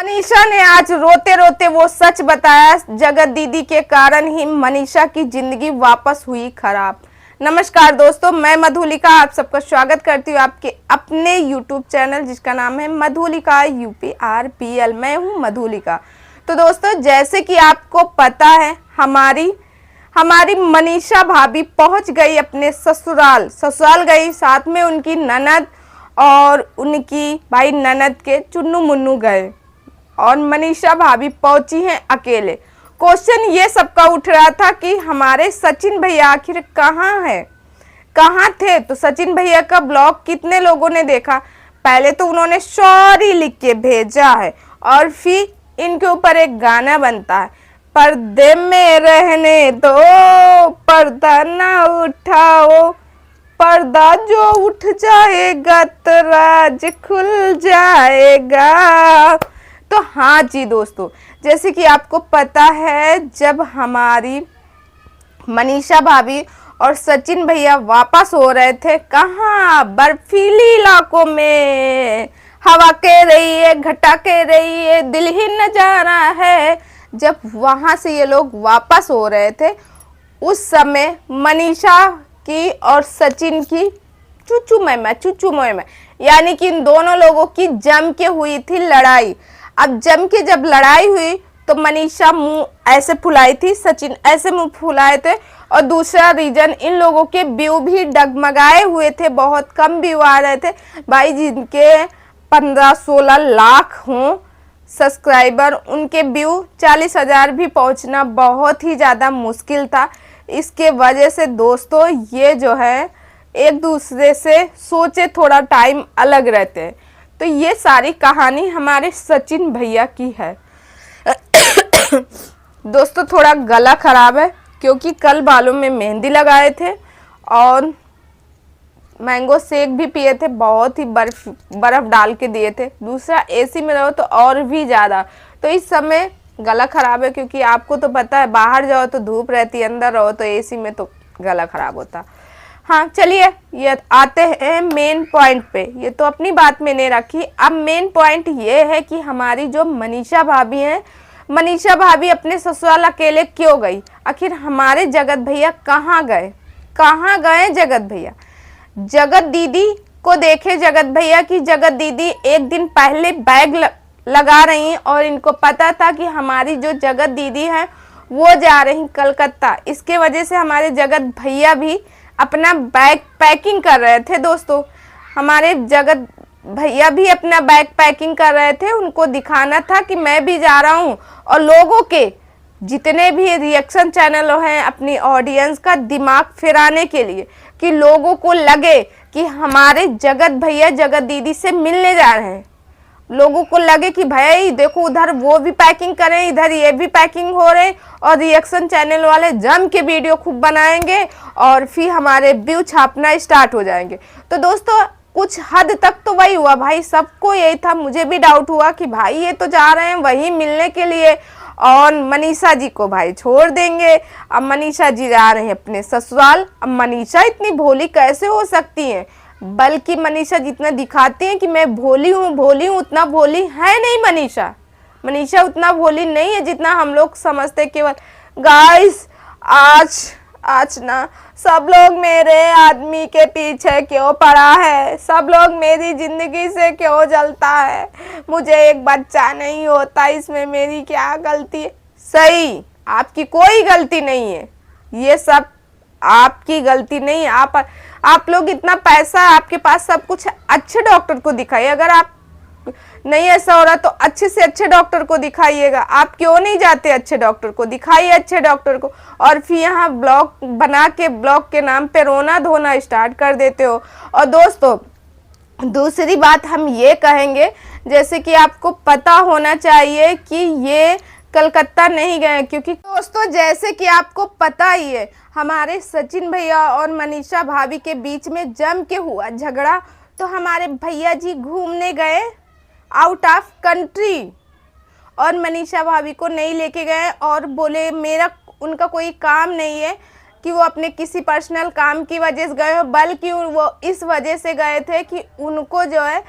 मनीषा ने आज रोते रोते वो सच बताया। जगत दीदी के कारण ही मनीषा की जिंदगी वापस हुई खराब। नमस्कार दोस्तों, मैं मधुलिका आप सबका स्वागत करती हूँ आपके अपने YouTube चैनल जिसका नाम है मधुलिका UPRPL। मैं हूँ मधुलिका। तो दोस्तों, जैसे कि आपको पता है, हमारी मनीषा भाभी पहुंच गई अपने ससुराल गई, साथ में उनकी ननद और उनकी भाई ननद के चुन्नू मुन्नू गए और मनीषा भाभी पहुंची हैं अकेले। क्वेश्चन ये सबका उठ रहा था कि हमारे सचिन भैया आखिर कहाँ थे। तो सचिन भैया का ब्लॉग कितने लोगों ने देखा? पहले तो उन्होंने सॉरी लिख के भेजा है और फिर इनके ऊपर एक गाना बनता है, पर्दे में रहने दो पर्दा ना उठाओ, पर्दा जो उठ जाएगा तो राज खुल जाएगा। तो हाँ जी दोस्तों, जैसे कि आपको पता है, जब हमारी मनीषा भाभी और सचिन भैया वापस हो रहे थे, कहाँ, बर्फीली इलाकों में, हवा कह रही है, घटा कह रही है, दिल ही नजारा है। जब वहां से ये लोग वापस हो रहे थे, उस समय मनीषा की और सचिन की चूचू मैमा यानी कि इन दोनों लोगों की जम के हुई थी लड़ाई। अब जम के जब लड़ाई हुई तो मनीषा मुंह ऐसे फुलाई थी, सचिन ऐसे मुंह फुलाए थे। और दूसरा रीजन, इन लोगों के व्यू भी डगमगाए हुए थे, बहुत कम व्यू आ रहे थे भाई। जिनके 15-16 लाख हों सब्सक्राइबर, उनके व्यू 40,000 भी पहुंचना बहुत ही ज़्यादा मुश्किल था। इसके वजह से दोस्तों, ये जो है एक दूसरे से सोचे थोड़ा टाइम अलग रहते हैं। तो ये सारी कहानी हमारे सचिन भैया की है। दोस्तों, थोड़ा गला खराब है क्योंकि कल बालों में मेहंदी लगाए थे और मैंगो शेक भी पिए थे, बहुत ही बर्फ डाल के दिए थे। दूसरा, एसी में रहो तो और भी ज़्यादा। तो इस समय गला खराब है क्योंकि आपको तो पता है, बाहर जाओ तो धूप रहती है, अंदर रहो तो एसी में तो गला खराब होता। हाँ चलिए, ये आते हैं मेन पॉइंट पे। ये तो अपनी बात मैंने रखी। अब मेन पॉइंट ये है कि हमारी जो मनीषा भाभी हैं, मनीषा भाभी अपने ससुराल अकेले क्यों गई? आखिर हमारे जगत भैया कहाँ गए जगत भैया? जगत दीदी को देखे जगत भैया की जगत दीदी एक दिन पहले बैग लगा रही हैं और इनको पता था कि हमारी जो जगत दीदी है वो जा रही कलकत्ता। इसके वजह से हमारे जगत भैया भी अपना बैग पैकिंग कर रहे थे। दोस्तों, हमारे जगत भैया भी अपना बैग पैकिंग कर रहे थे। उनको दिखाना था कि मैं भी जा रहा हूँ और लोगों के जितने भी रिएक्शन चैनल हैं, अपनी ऑडियंस का दिमाग फिराने के लिए, कि लोगों को लगे कि हमारे जगत भैया जगत दीदी से मिलने जा रहे हैं। लोगों को लगे कि भाई देखो, उधर वो भी पैकिंग करें, इधर ये भी पैकिंग हो रहे, और रिएक्शन चैनल वाले जम के वीडियो खूब बनाएंगे और फिर हमारे व्यू छापना स्टार्ट हो जाएंगे। तो दोस्तों, कुछ हद तक तो वही हुआ भाई, सबको यही था। मुझे भी डाउट हुआ कि भाई ये तो जा रहे हैं वहीं मिलने के लिए और मनीषा जी को भाई छोड़ देंगे। अब मनीषा जी जा रहे हैं अपने ससुराल। अब मनीषा इतनी भोली कैसे हो सकती हैं? बल्कि मनीषा जितना दिखाती हैं कि मैं भोली हूँ, उतना भोली है नहीं मनीषा उतना भोली नहीं है जितना हम लोग समझते। केवल गाइस, आज ना सब लोग मेरे आदमी के पीछे क्यों पड़ा है? सब लोग मेरी जिंदगी से क्यों जलता है? मुझे एक बच्चा नहीं होता, इसमें मेरी क्या गलती है? सही, आपकी कोई गलती नहीं है, ये सब आपकी गलती नहीं है। आप लोग इतना पैसा आपके पास, सब कुछ, अच्छे डॉक्टर को दिखाइए। अगर आप नहीं ऐसा हो रहा तो अच्छे से अच्छे डॉक्टर को दिखाइएगा। आप क्यों नहीं जाते अच्छे डॉक्टर को? दिखाइए अच्छे डॉक्टर को। और फिर यहाँ ब्लॉग बना के ब्लॉग के नाम पे रोना धोना स्टार्ट कर देते हो। और दोस्तों, दूसरी बात हम ये कहेंगे, जैसे कि आपको पता होना चाहिए कि ये कलकत्ता नहीं गए, क्योंकि दोस्तों जैसे कि आपको पता ही है, हमारे सचिन भैया और मनीषा भाभी के बीच में जम के हुआ झगड़ा। तो हमारे भैया जी घूमने गए आउट ऑफ कंट्री और मनीषा भाभी को नहीं लेके गए और बोले उनका कोई काम नहीं है कि वो अपने किसी पर्सनल काम की वजह से गए हो, बल्कि वो इस वजह से गए थे कि उनको जो है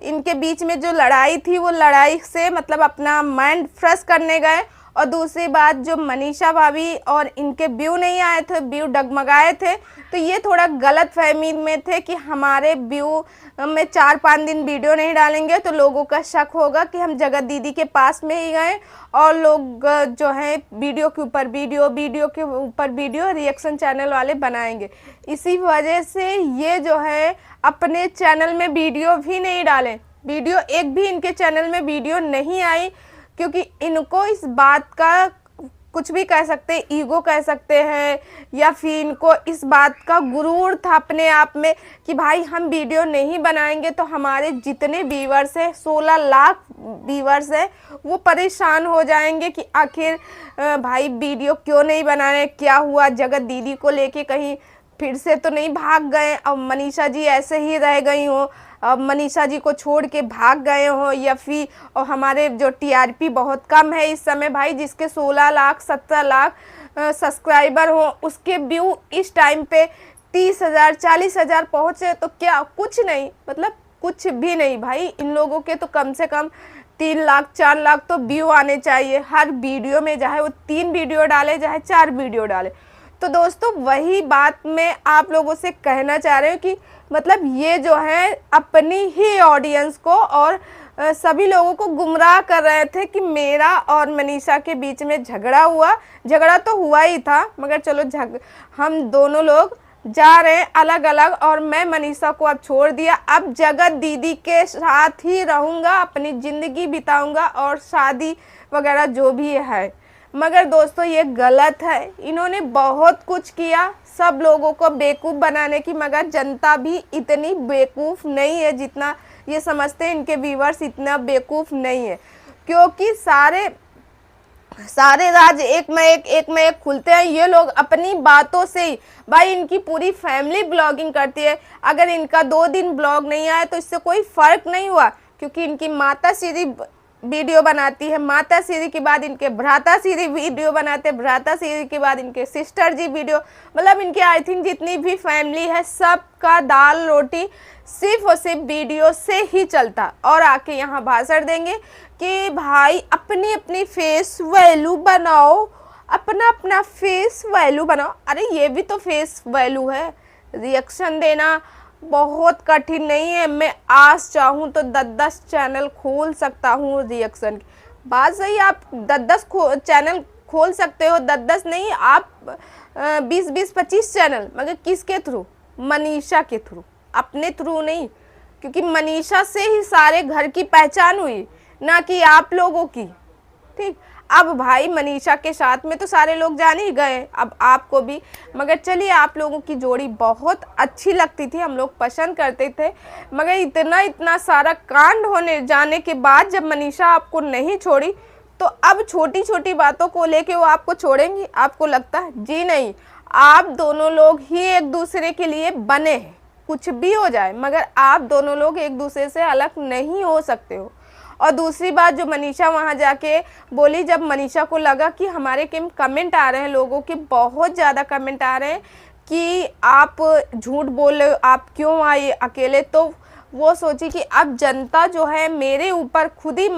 इनके बीच में जो लड़ाई थी वो लड़ाई से मतलब अपना माइंड फ्रेश करने गए। और दूसरी बात, जो मनीषा भाभी और इनके व्यू नहीं आए थे, व्यू डगमगाए थे, तो ये थोड़ा गलत फहमी में थे कि हमारे व्यू में 4-5 दिन वीडियो नहीं डालेंगे तो लोगों का शक होगा कि हम जगत दीदी के पास में ही गए और लोग जो है वीडियो के ऊपर वीडियो, वीडियो के ऊपर वीडियो रिएक्शन चैनल वाले बनाएंगे। इसी वजह से ये जो है अपने चैनल में वीडियो भी नहीं डालें, वीडियो एक भी इनके चैनल में वीडियो नहीं आई, क्योंकि इनको इस बात का कुछ भी कह सकते हैं, ईगो कह सकते हैं, या फिर इनको इस बात का गुरूर था अपने आप में कि भाई हम वीडियो नहीं बनाएंगे तो हमारे जितने व्यूअर्स हैं, 16 लाख व्यूअर्स हैं, वो परेशान हो जाएंगे कि आखिर भाई वीडियो क्यों नहीं बना रहे, क्या हुआ, जगत दीदी को लेके कहीं फिर से तो नहीं भाग गए, अब मनीषा जी ऐसे ही रह गई हो, अब मनीषा जी को छोड़ के भाग गए हो, या फिर और हमारे जो टीआरपी बहुत कम है इस समय भाई, जिसके 16 लाख 17 लाख सब्सक्राइबर हो, उसके व्यू इस टाइम पे 30,000 40,000 पहुँचे तो क्या, कुछ नहीं, मतलब कुछ भी नहीं भाई। इन लोगों के तो कम से कम 3 लाख 4 लाख तो व्यू आने चाहिए हर वीडियो में, चाहे वो 3 वीडियो डाले चाहे 4 वीडियो डाले। तो दोस्तों वही बात मैं आप लोगों से कहना चाह रही हूँ कि मतलब ये जो है अपनी ही ऑडियंस को और सभी लोगों को गुमराह कर रहे थे कि मेरा और मनीषा के बीच में झगड़ा हुआ, झगड़ा तो हुआ ही था, मगर चलो हम दोनों लोग जा रहे हैं अलग अलग, और मैं मनीषा को अब छोड़ दिया, अब जगत दीदी के साथ ही रहूँगा, अपनी ज़िंदगी बिताऊँगा और शादी वगैरह जो भी है। मगर दोस्तों ये गलत है, इन्होंने बहुत कुछ किया सब लोगों को बेवकूफ़ बनाने की, मगर जनता भी इतनी बेवकूफ़ नहीं है जितना ये समझते हैं, इनके व्यूअर्स इतना बेवकूफ़ नहीं है, क्योंकि सारे राज एक में एक खुलते हैं। ये लोग अपनी बातों से ही, भाई इनकी पूरी फैमिली ब्लॉगिंग करती है, अगर इनका 2 दिन ब्लॉग नहीं आया तो इससे कोई फ़र्क नहीं हुआ, क्योंकि इनकी माता श्री वीडियो बनाती है, माता श्री के बाद इनके भ्राता श्री वीडियो बनाते हैं, भ्राता श्री के बाद इनके सिस्टर जी वीडियो, मतलब इनके आई थिंक जितनी भी फैमिली है सबका दाल रोटी सिर्फ और सिर्फ वीडियो से ही चलता, और आके यहाँ भाषण देंगे कि भाई अपनी अपनी फेस वैल्यू बनाओ, अपना अपना फेस वैल्यू बनाओ। अरे ये भी तो फेस वैल्यू है, रिएक्शन देना बहुत कठिन नहीं है, मैं आज चाहूँ तो 10-10 चैनल खोल सकता हूँ रिएक्शन की, बात सही, आप 10-10 चैनल खोल सकते हो, 10-10 नहीं आप 20-20-25 चैनल, मगर किसके थ्रू, मनीषा के थ्रू, अपने थ्रू नहीं, क्योंकि मनीषा से ही सारे घर की पहचान हुई, ना कि आप लोगों की। ठीक, अब भाई मनीषा के साथ में तो सारे लोग जान ही गए, अब आपको भी, मगर चलिए आप लोगों की जोड़ी बहुत अच्छी लगती थी, हम लोग पसंद करते थे, मगर इतना सारा कांड होने जाने के बाद जब मनीषा आपको नहीं छोड़ी तो अब छोटी छोटी बातों को लेके वो आपको छोड़ेंगी, आपको लगता है? जी नहीं, आप दोनों लोग ही एक दूसरे के लिए बने हैं, कुछ भी हो जाए मगर आप दोनों लोग एक दूसरे से अलग नहीं हो सकते हो। और दूसरी बात जो मनीषा वहाँ जाके बोली, जब मनीषा को लगा कि हमारे कमेंट आ रहे हैं, लोगों के बहुत ज़्यादा कमेंट आ रहे हैं कि आप झूठ बोल रहे हो, आप क्यों आए अकेले, तो वो सोची कि अब जनता जो है मेरे ऊपर खुद ही